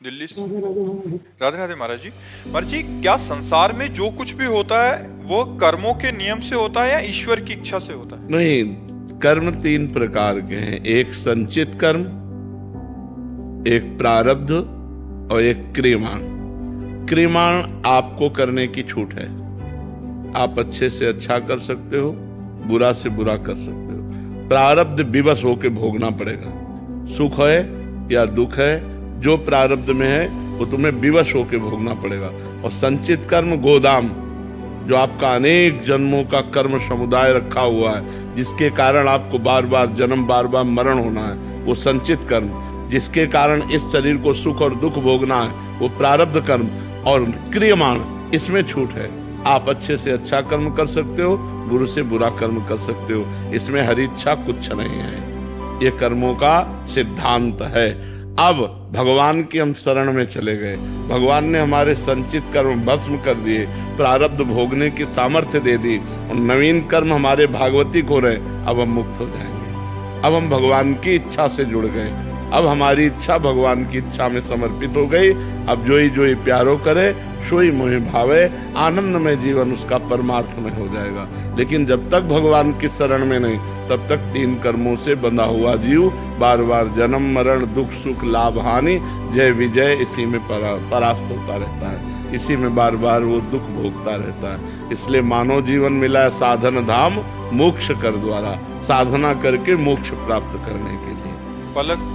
दिल्ली से। राधे राधे महाराज जी। महाराज जी, क्या संसार में जो कुछ भी होता है वो कर्मों के नियम से होता है या ईश्वर की इच्छा से होता है? नहीं, कर्म तीन प्रकार के हैं। एक संचित कर्म, एक प्रारब्ध और एक क्रियमाण। क्रियमाण आपको करने की छूट है। आप अच्छे से अच्छा कर सकते हो, बुरा से बुरा कर सकते हो। प्रारब्ध विवश होके भोगना पड़ेगा। सुख है या दुख है, जो प्रारब्ध में है वो तुम्हें विवश होके भोगना पड़ेगा। और संचित कर्म गोदाम, जो आपका अनेक जन्मों का कर्म समुदाय रखा हुआ है, जिसके कारण आपको बार बार जन्म, बार बार मरण होना है, वो संचित कर्म। जिसके कारण इस शरीर को सुख और दुख भोगना है, वो प्रारब्ध कर्म। और क्रियमाण, इसमें छूट है। आप अच्छे से अच्छा कर्म कर सकते हो, बुरे से बुरा कर्म कर सकते हो। इसमें हरी इच्छा कुछ नहीं है। ये कर्मों का सिद्धांत है। अब भगवान की हम शरण में चले गए। भगवान ने हमारे संचित कर्म भस्म कर दिए, प्रारब्ध भोगने की सामर्थ्य दे दी, और नवीन कर्म हमारे भागवतिक हो रहे। अब हम मुक्त हो जाएंगे। अब हम भगवान की इच्छा से जुड़ गए। अब हमारी इच्छा भगवान की इच्छा में समर्पित हो गई। अब जो ही प्यारो करे, सोई मोहि भावे। आनंद में जीवन उसका परमार्थ में हो जाएगा। लेकिन जब तक भगवान की शरण में नहीं, तब तक तीन कर्मों से बंधा हुआ जीव बार बार जन्म मरण, दुख सुख, लाभ हानि, जय विजय, इसी में परास्त होता रहता है। इसी में बार बार वो दुख भोगता रहता है। इसलिए मानव जीवन मिला है साधन धाम, मोक्ष कर द्वारा। साधना करके मोक्ष प्राप्त करने के लिए। पलक